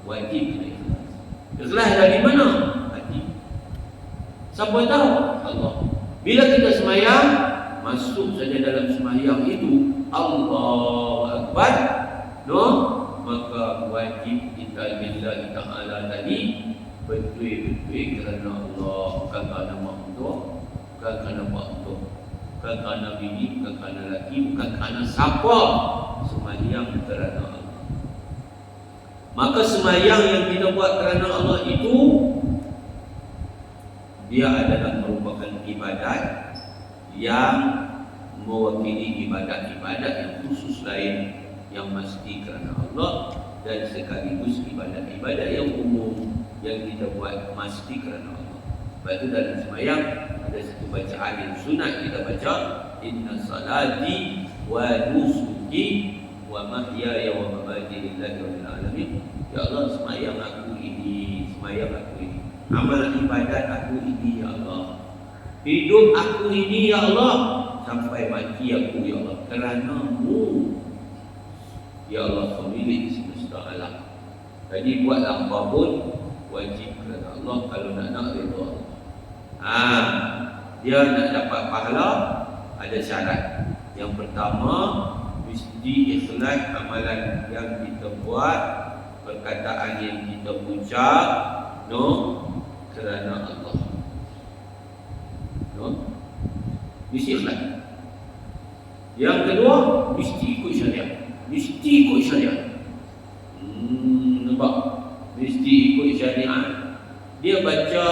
wajib kena ikhlas. Ikhlas dari mana? Hati. Siapa tahu? Allah. Bila kita semayang, masuk saja dalam semayang itu Allahu Akbar, maka wajib kita lillahi ta'ala tadi betul-betul kerana Allah, bukan kerana mak mentua, bukan kerana mak mentua, bukan kerana bini, bukan kerana lelaki, bukan kerana siapa, sembahyang kerana Allah. Maka sembahyang yang kita buat kerana Allah itu dia adalah merupakan ibadat yang mewakili ibadat-ibadat yang khusus lain yang mesti kerana Allah, dan sekaligus ibadat-ibadat yang umum yang kita buat mesti kerana Allah. Sebab itu dalam sembahyang ada satu bacaan yang sunat kita baca, inna salati wa nusuki wa mahyaya wa mamati lillahi rabbil alamin. Ya Allah, sembahyang aku ini, sembahyang aku ini, amal ibadat aku ini, ya Allah, hidup aku ini, ya Allah, sampai mati aku, ya Allah, kerana-Mu, ya Allah, pemilik semesta alam. Jadi buatlah apapun wajib kerana Allah kalau nak redha Allah. Dia nak dapat pahala ada syarat. Yang pertama, mesti ikhlas amalan yang kita buat, perkataan yang kita ucap, kerana Allah. Mesti ikhlas. Yang kedua, mesti ikut syariat. Mesti ikut syariat. Nampak? Mesti ikut syariat. Dia baca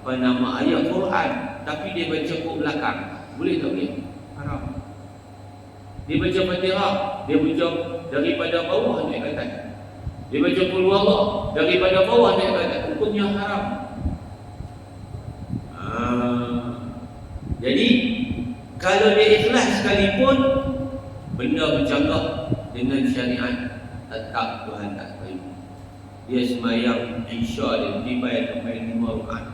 ayat Quran, tapi dia baca ke belakang. Boleh tak boleh? Haram. Dia baca Fatihah, dia baca daripada bawah naik ke atas. Dia baca Qul Huwallah daripada bawah naik ke atas. Hukumnya haram. Jadi kalau dia ikhlas sekalipun, benda bercanggah dengan syariat, tetap Tuhan tak terima. Dia sembahyang Isya, dia tiba-tiba sampai 5 rakaat.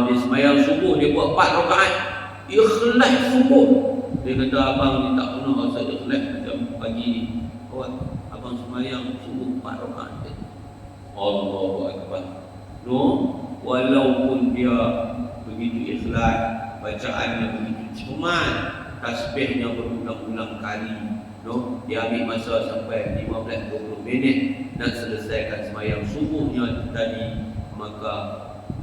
Dia sembahyang subuh, dia buat 4 rakaat, ikhlas subuh. Dia kata, abang ni tak pernah rasa ikhlas macam pagi ni. Abang sembahyang subuh 4 rakaat. Allahu Akbar. Walaupun dia begitu ikhlas, bacaannya begitu cermat, tasbihnya berulang-ulang kali, dia ambil masa sampai 15-20 minit nak selesaikan sembahyang subuhnya tadi, maka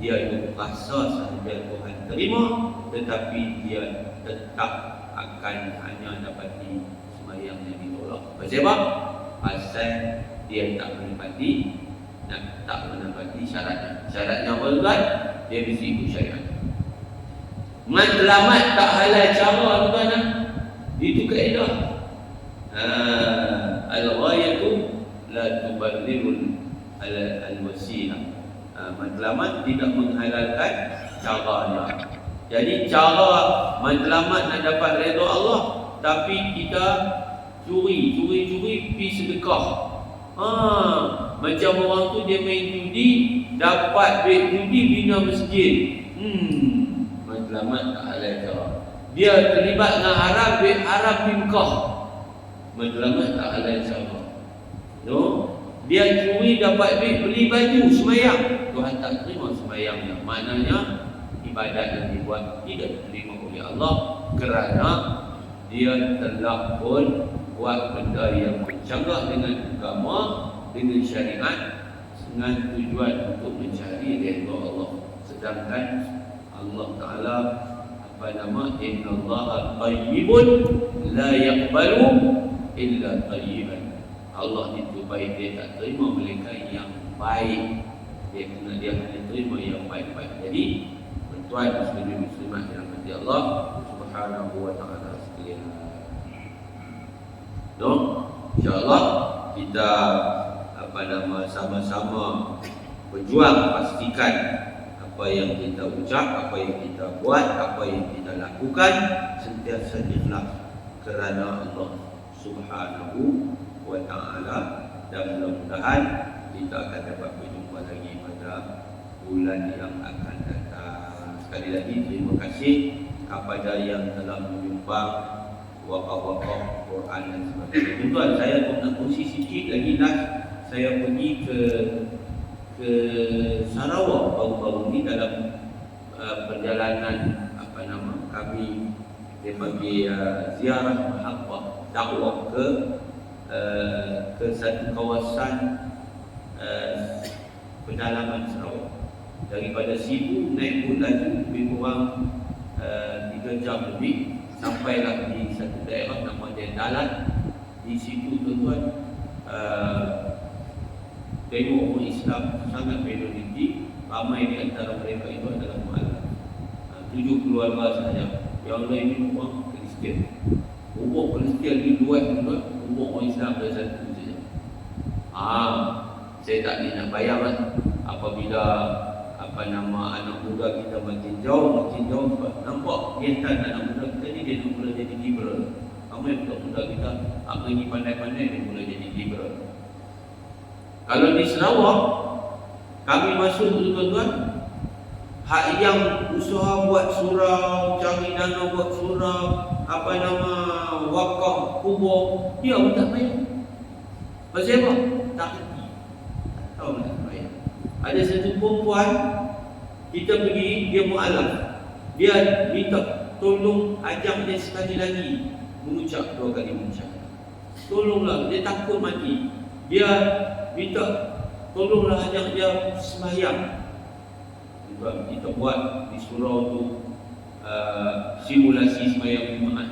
dia itu rasa sahaja Tuhan terima, tetapi dia tetap akan hanya dapati sembahyang yang ditolak. Sebab asal dia tak menepati syaratnya. Syaratnya apa tuan? Dia mesti ikut syariat. Matlamat tak halal cara tuan. Itu kaedah. Al-ghayatu la tubarrirul al-wasilah. Matlamat tidak menghalalkan caranya. Jadi cara matlamat nak dapat redha Allah, tapi kita curi pi sedekah. Macam orang tu dia main judi, dapat duit judi bina masjid. Matlamat tak halal cara. Dia terlibat dengan haram, duit haram di Mekah. Matlamat tak halal cara. No? Dia curi dapat duit beli baju sembahyang. Tuhan tak terima sembahyangnya. Maknanya ibadat yang dibuat tidak diterima oleh Allah kerana dia telah pun buat benda yang bercanggah dengan agama, dengan syariat, dengan tujuan untuk mencari redha Allah. Sedangkan Allah Ta'ala innallaha tayyibun la yaqbalu illa tayyiban. Allah itu baik, dia tak terima mereka yang baik. Dia hanya terima yang baik-baik. Jadi tuan muslimat yang dirahmati Allah Subhanahu wa taala sekalian. InsyaAllah kita sama-sama berjuang pastikan apa yang kita ucap, apa yang kita buat, apa yang kita lakukan sentiasa ikhlas kerana Allah Subhanahu wa taala, dan mudah-mudahan kita akan dapat berjumpa lagi pada bulan yang akan datang. Sekali lagi terima kasih kepada yang telah menyumbang wakaf-wakaf Quran dan sebagainya. Tuan, saya pun nak kongsi sikit lagi. Saya pergi ke Sarawak baru-baru ni dalam perjalanan kami dia bagi ziarah mahabbah dakwah ke satu kawasan pedalaman Sarawak. Daripada Sibu naik boat laju lebih kurang 3 jam lebih, sampailah di satu daerah nama dia Dalat. Di situ tuan-tuan tengok orang Islam sangat minoriti, ramai di antara mereka itu adalah mu'alaf. 7 keluarga sahaja, yang lain ni orang Kristian. Umur Kristian ni luas tuan-tuan, umur orang Islam ada satu saja. Saya tak nak bayang apabila anak muda kita makin jauh sebab nampak niatan anak muda kita ni dia nak mula jadi liberal. Ramai muda kita lagi pandai-pandai dia mula jadi liberal. Kalau di Sarawak kami masuk tu tuan-tuan, hak yang usaha buat surau, cari dana buat surau, wakaf kubur, dia pun tak bayar. Pasal apa? Tak kerti, tak tahu nak bayar. Ada satu perempuan, kita pergi, dia mu'alaf, dia minta tolong ajak dia sekali lagi mengucap 2 kali mengucap. Tolonglah, dia takut mati. Dia minta tolonglah ajak dia sembahyang. Kita buat di surau tu simulasi sembahyang Jumaat,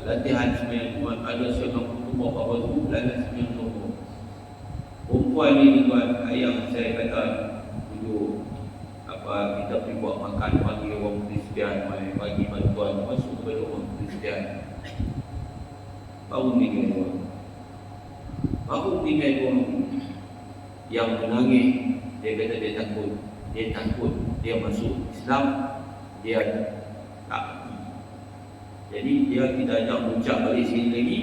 latihan sembahyang Jumaat. Ada seorang ketua apa tu belajar sembahyang Jumaat. Perempuan ni tuan, ayam saya kata duduk kita pergi buat makan bagi orang Kristian, bagi bantuan masuk kepada orang Kristian. Baru tinggal orang yang menangis. Dia kata dia takut dia masuk Islam, dia tak. Jadi kita ajak ucap balik sini lagi,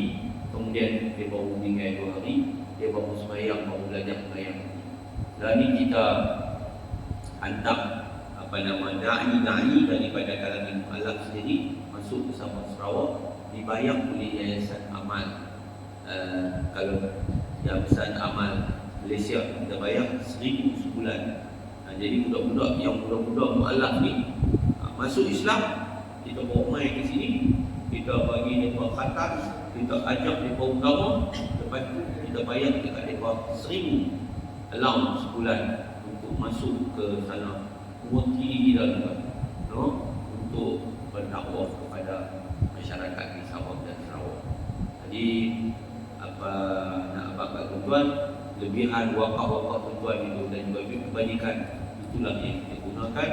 kemudian dia baru tinggal 2 hari, dia baru sembahyang, baru belajar sembahyang. Dan ni kita hantar da'i daripada kalangan mu'alaf sendiri masuk ke Sabah Sarawak, dibayar oleh Yayasan Amal. Kalau Yayasan Amal Malaysia kita bayar 1,000 sebulan. Jadi budak-budak yang muda-muda mu'alaf ni masuk Islam, kita bawa mai ke sini, kita bagi mereka khatam, kita ajak mereka agama, lepas tu kita bayar dekat mereka 1,000 allowance sebulan untuk masuk ke sana, mewakili kita untuk berdakwah kepada masyarakat di Sabah dan Sarawak. Jadi nak abang tuan, lebihan wakaf-wakaf tuan itu dan juga kebaikan itulah yang kita gunakan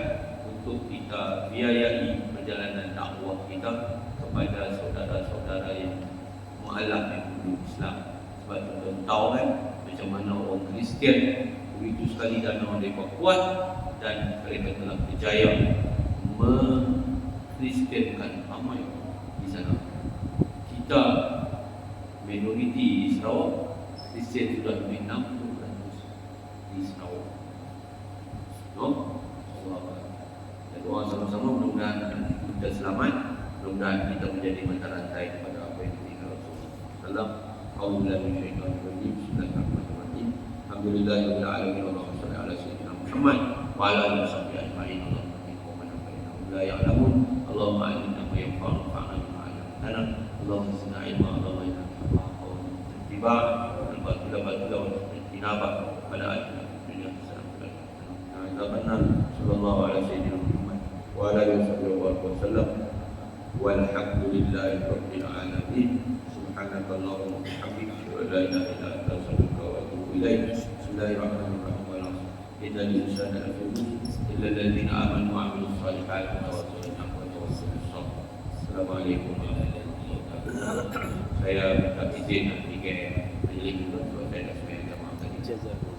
untuk kita biayai perjalanan dakwah kita kepada saudara-saudara yang mu'alaf yang hidup Islam. Sebab tuan tahu kan macam mana orang Kristian begitu sekali dana mereka kuat, dan mereka telah berjaya Kristian kan ramai di sana. Kita minoriti di Sarawak, Kristian sudah lebih 60% di Sarawak. No? Dan doa sama-sama mudah-mudahan kita selamat, mudah-mudahan kita menjadi mata rantai kepada apa yang ditinggal Rasulullah sallallahu alaihi wasallam. Bismillahirrahmanirrahim. Alhamdulillahirabbil alamin wa sallallahu ala sayyidina Muhammad wa ala alihi washabbihi ajma'in. La ya'lamun. Allahumma alimna ma yanfa'una wa'alna bima 'allamtana. Allahumma zidna ilma. Allahumma inna nasta'inu tiba al-batila wa tinaba pada atina dunya hasanah. Nabi sallallahu alaihi sayyidina Muhammad wa ala alihi wasallam. Walhamdulillahi rabbil alamin. Subhanakallahumma wa bihamdika asyhadu an la ilaha illa anta astaghfiruka wa atubu ilaik. Bismillahirrahmanirrahim. Inna al-insana lafi khusr illa alladhina amanu wa 'amilus salihati wa tawassaw bil haqqi wa tawassaw bis sabr. Assalamualaikum warahmatullahi wabarakatuh. Saya minta izin nanti ke majlis untuk saya dah sembahyang jemaah tadi. Jazakallah.